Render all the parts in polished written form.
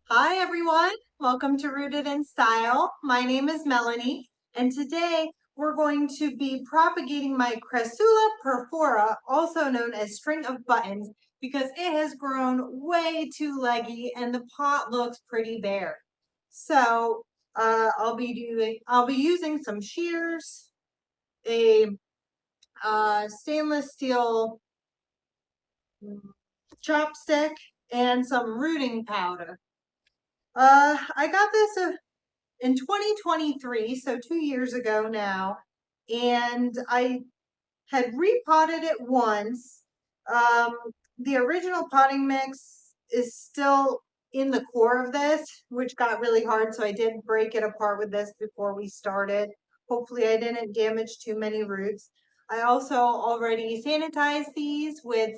Hi everyone, welcome to Rooted in Style. My name is Melanie, and today we're going to be propagating my Crassula Perforata, also known as string of buttons, because it has grown way too leggy and the pot looks pretty bare. So I'll be using some shears, a stainless steel chopstick, and some rooting powder. I got this in 2023, so 2 years ago now, and I had repotted it once. Um, the original potting mix is still in the core of this, which got really hard, so I did break it apart with this before we started. Hopefully I didn't damage too many roots. I also already sanitized these with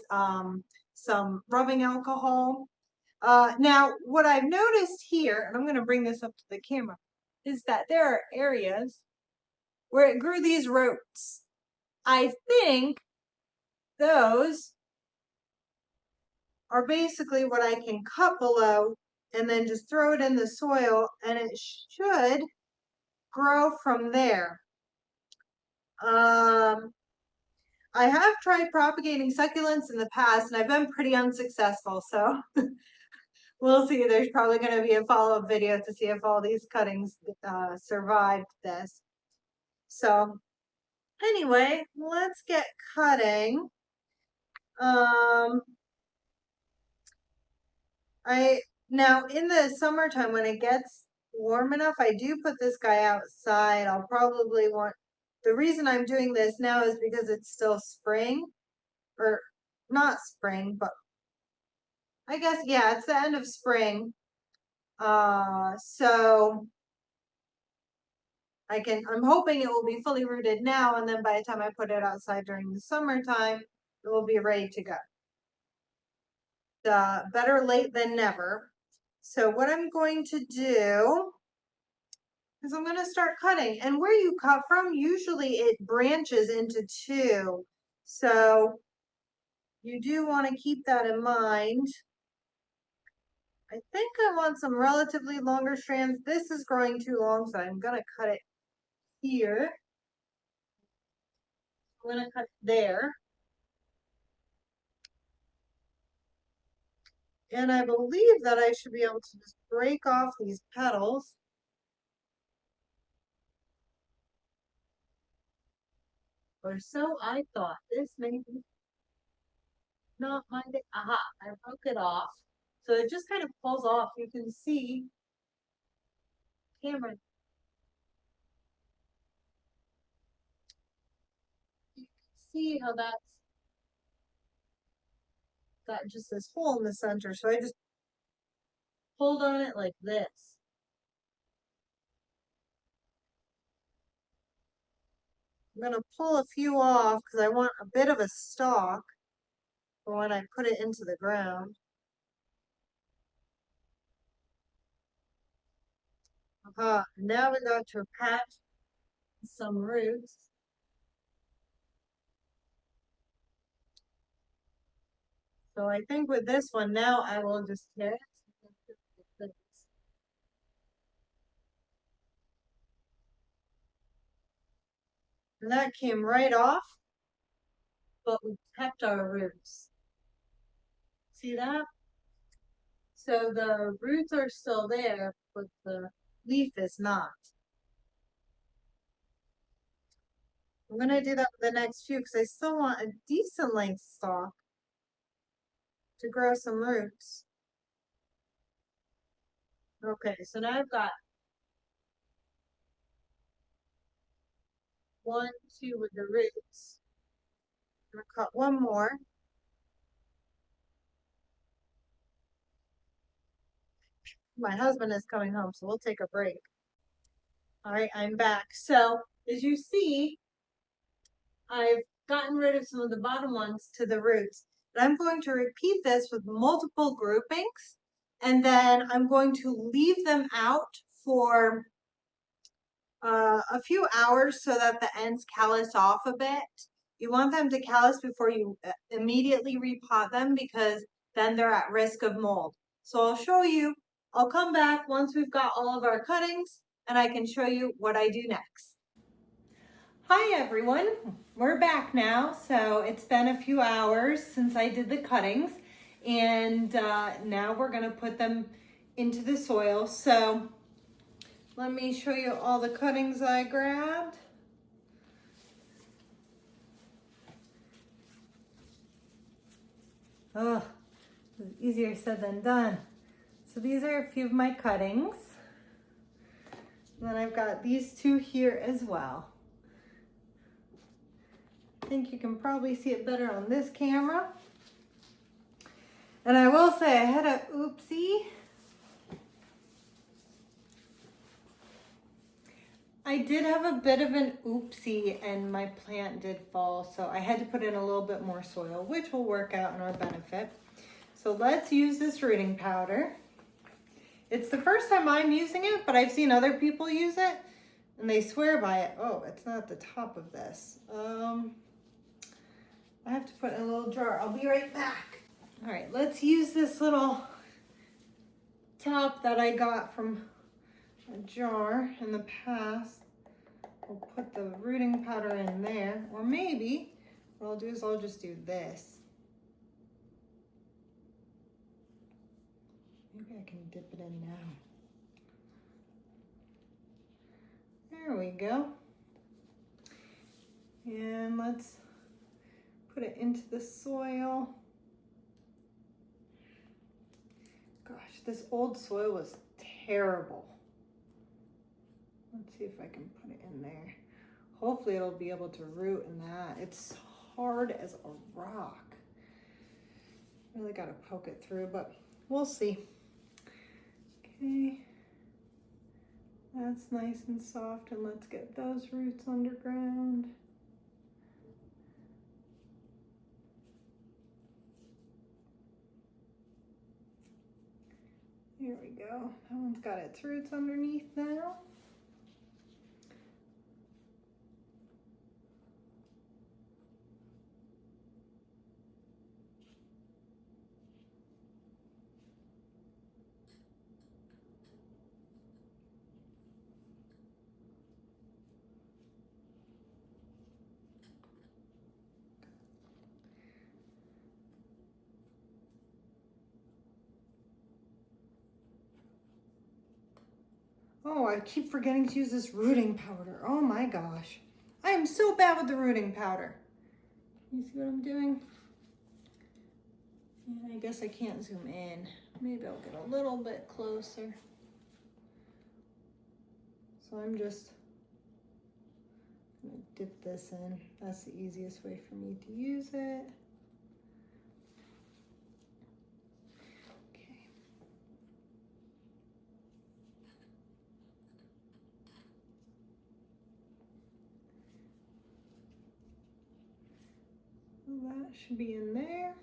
some rubbing alcohol. Now, what I've noticed here, and I'm going to bring this up to the camera, is that there are areas where it grew these roots. I think those are basically what I can cut below and then just throw it in the soil and it should grow from there. I have tried propagating succulents in the past and I've been pretty unsuccessful, so we'll see. There's probably going to be a follow-up video to see if all these cuttings survived this. So anyway, let's get cutting. Now in the summertime when it gets warm enough, I do put this guy outside. I'll probably the reason I'm doing this now is because it's still spring, or not spring, but I guess, yeah, it's the end of spring. So I'm hoping it will be fully rooted now, and then by the time I put it outside during the summertime, it will be ready to go. Better late than never. So what I'm going to do is I'm going to start cutting. And where you cut from, usually it branches into two. So you do want to keep that in mind. I think I want some relatively longer strands. This is growing too long, so I'm going to cut it here. I'm going to cut there. And I believe that I should be able to just break off these petals. Or so I thought. This may be not my day. Aha, I broke it off. So it just kind of pulls off. You can see, camera, you can see how that's got just this hole in the center. So I just pulled on it like this. I'm going to pull a few off because I want a bit of a stalk for when I put it into the ground. Now we got to patch some roots. So I think with this one now I will just tear it. And that came right off, but we kept our roots. See that? So the roots are still there, but the leaf is not. I'm going to do that with the next few because I still want a decent length stalk to grow some roots. Okay, so now I've got 1, 2 with the roots. I'm going to cut one more. My husband is coming home, so we'll take a break. All right, I'm back. So as you see, I've gotten rid of some of the bottom ones to the roots. But I'm going to repeat this with multiple groupings, and then I'm going to leave them out for a few hours so that the ends callus off a bit. You want them to callus before you immediately repot them because then they're at risk of mold. So I'll show you I'll come back once we've got all of our cuttings and I can show you what I do next. Hi everyone, we're back now. So it's been a few hours since I did the cuttings, and now we're gonna put them into the soil. So let me show you all the cuttings I grabbed. Oh, easier said than done. So these are a few of my cuttings. And then I've got these two here as well. I think you can probably see it better on this camera. And I will say I had a oopsie. I did have a bit of an oopsie and my plant did fall, so I had to put in a little bit more soil, which will work out in our benefit. So let's use this rooting powder. It's the first time I'm using it, but I've seen other people use it and they swear by it. Oh, it's not at the top of this. I have to put it in a little jar. I'll be right back. All right, let's use this little top that I got from a jar in the past. We'll put the rooting powder in there, or maybe what I'll do is I'll just do this. Maybe I can dip it in now. There we go. And let's put it into the soil. Gosh, this old soil was terrible. Let's see if I can put it in there. Hopefully it'll be able to root in that. It's hard as a rock. Really got to poke it through, but we'll see. Okay, that's nice and soft, and let's get those roots underground. Here we go. That one's got its roots underneath now. Oh, I keep forgetting to use this rooting powder. Oh my gosh. I am so bad with the rooting powder. You see what I'm doing? And I guess I can't zoom in. Maybe I'll get a little bit closer. So I'm just gonna dip this in. That's the easiest way for me to use it. That should be in there.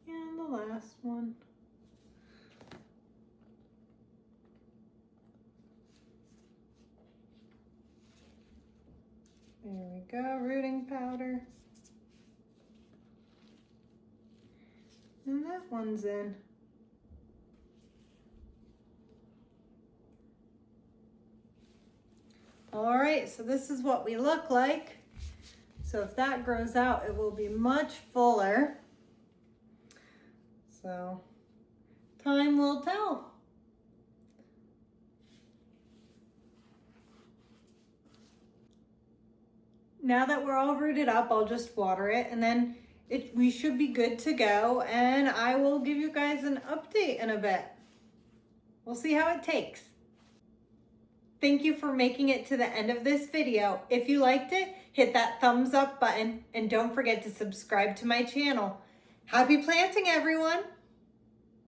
And the last one. There we go, rooting powder. And that one's in. All right, so this is what we look like. So if that grows out, it will be much fuller. So time will tell. Now that we're all rooted up, I'll just water it, and then we should be good to go, and I will give you guys an update in a bit. We'll see how it takes. Thank you for making it to the end of this video. If you liked it, hit that thumbs up button and don't forget to subscribe to my channel. Happy planting, everyone!